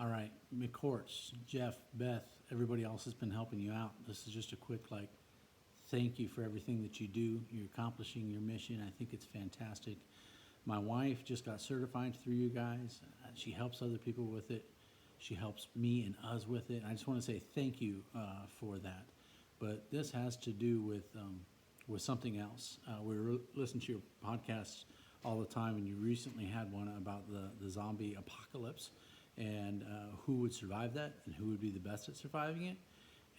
All right, McCourts, Jeff, Beth, everybody else has been helping you out. This is just a quick, thank you for everything that you do. You're accomplishing your mission. I think it's fantastic. My wife just got certified through you guys. She helps other people with it. She helps me and us with it. I just want to say thank you for that. But this has to do with something else. We were listening to your podcasts all the time, and you recently had one about the zombie apocalypse and who would survive that and who would be the best at surviving it.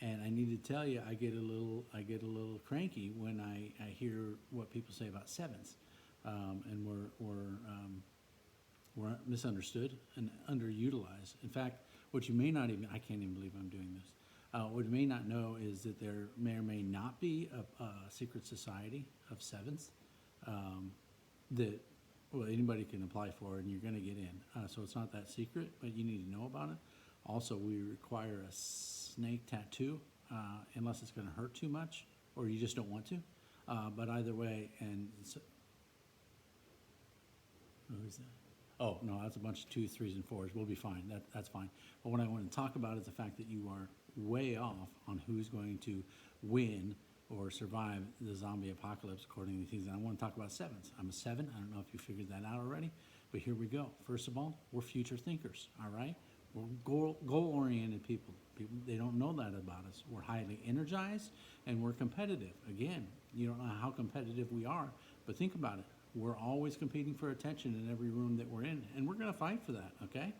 And I need to tell you, I get a little cranky when I hear what people say about sevens, and we're misunderstood and underutilized. In fact, what you may not even, I can't even believe I'm doing this. What you may not know is that there may or may not be a secret society of sevens that anybody can apply for, and you're going to get in. So it's not that secret, but you need to know about it. Also, we require a snake tattoo unless it's going to hurt too much or you just don't want to. But either way, and who is that? Oh, no, that's a bunch of 2s, 3s, and 4s. We'll be fine. That's fine. But what I want to talk about is the fact that you are way off on who's going to win or survive the zombie apocalypse according to things. And I want to talk about sevens. I'm a 7. I don't know if you figured that out already, but here we go. First of all, we're future thinkers, all right? We're goal-oriented people. They don't know that about us. We're highly energized, and we're competitive. Again, you don't know how competitive we are, but think about it. We're always competing for attention in every room that we're in, and we're going to fight for that, okay?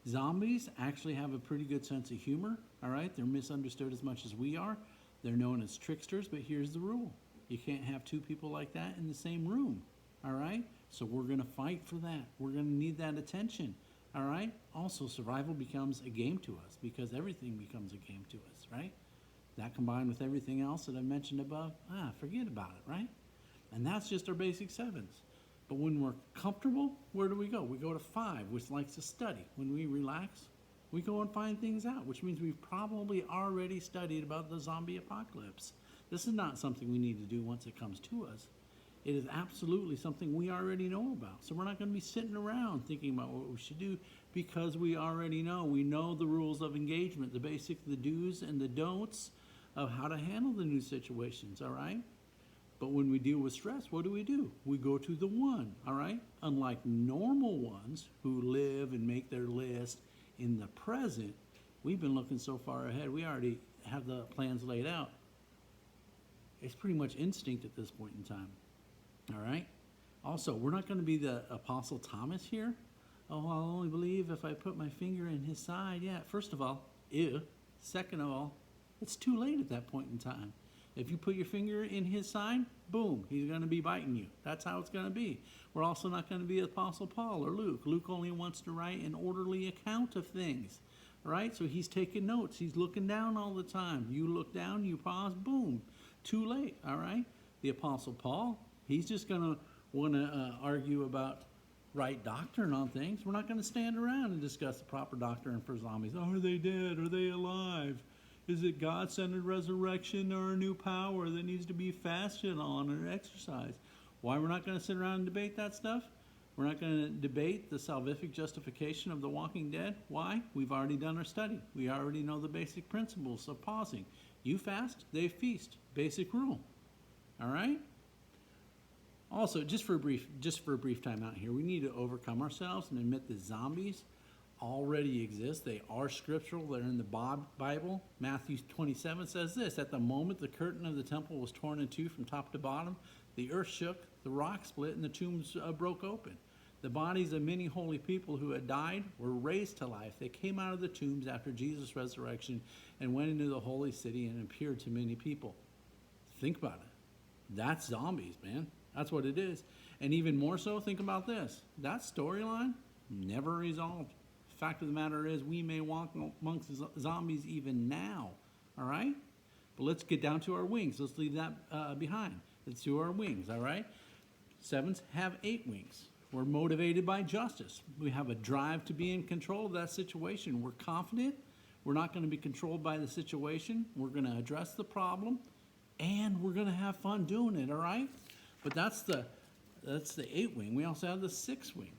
Zombies actually have a pretty good sense of humor, all right? They're misunderstood as much as we are. They're known as tricksters, but here's the rule. You can't have 2 people like that in the same room, all right? So we're going to fight for that. We're going to need that attention, all right? Also, survival becomes a game to us because everything becomes a game to us, right? That combined with everything else that I mentioned above, forget about it, right? And that's just our basic 7s. But when we're comfortable, where do we go? We go to 5, which likes to study. When we relax, we go and find things out, which means we've probably already studied about the zombie apocalypse. This is not something we need to do once it comes to us. It is absolutely something we already know about. So we're not going to be sitting around thinking about what we should do because we already know. We know the rules of engagement, the do's and the don'ts of how to handle the new situations, all right? But when we deal with stress, what do? We go to the 1, all right? Unlike normal ones who live and make their list in the present, we've been looking so far ahead. We already have the plans laid out. It's pretty much instinct at this point in time, all right? Also, we're not going to be the Apostle Thomas here. Oh, I'll only believe if I put my finger in his side. Yeah, first of all, ew. Second of all, it's too late at that point in time. If you put your finger in his side, boom, he's going to be biting you. That's how it's going to be. We're also not going to be Apostle Paul or Luke. Luke only wants to write an orderly account of things, right? So he's taking notes. He's looking down all the time. You look down, you pause, boom, too late, all right? The Apostle Paul, he's just going to want to argue about right doctrine on things. We're not going to stand around and discuss the proper doctrine for zombies. Are they dead? Are they alive? Is it God-centered resurrection or a new power that needs to be fasted on or exercised? Why we're not going to sit around and debate that stuff? We're not going to debate the salvific justification of the walking dead. Why? We've already done our study. We already know the basic principles of pausing. You fast, they feast. Basic rule. All right? Also, just for a brief time out here, we need to overcome ourselves and admit that zombies already exist. They are scriptural. They're in the Bible. Matthew 27 says this: at the moment the curtain of the temple was torn in 2 from top to bottom, the earth shook, the rock split, and the tombs broke open. The bodies of many holy people who had died were raised to life. They came out of the tombs after Jesus' resurrection and went into the holy city and appeared to many people. Think about it. That's zombies, man. That's what it is. And even more so, think about this. That storyline never resolved. Fact of the matter is, we may walk amongst zombies even now, all right? But let's get down to our wings. Let's leave that behind. Let's do our wings, all right? 7s have 8 wings. We're motivated by justice. We have a drive to be in control of that situation. We're confident. We're not going to be controlled by the situation. We're going to address the problem, and we're going to have fun doing it, all right? But that's the 8 wing. We also have the 6 wing.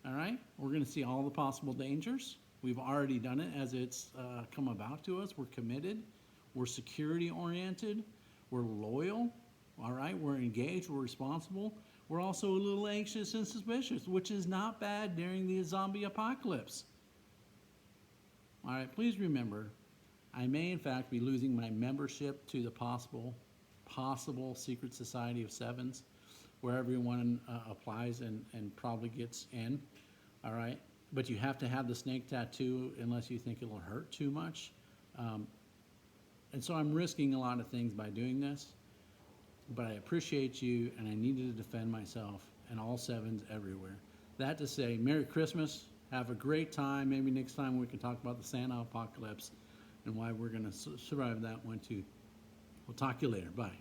All right, we're going to see all the possible dangers. We've already done it as it's come about to us. We're committed. We're security oriented. We're loyal. All right. We're engaged. We're responsible. We're also a little anxious and suspicious, which is not bad during the zombie apocalypse. All right. Please remember, I may in fact be losing my membership to the possible secret society of sevens, where everyone applies and probably gets in. All right. But you have to have the snake tattoo unless you think it'll hurt too much. And so I'm risking a lot of things by doing this. But I appreciate you, and I needed to defend myself and all sevens everywhere. That to say, Merry Christmas. Have a great time. Maybe next time we can talk about the Santa apocalypse and why we're going to survive that one too. We'll talk to you later. Bye.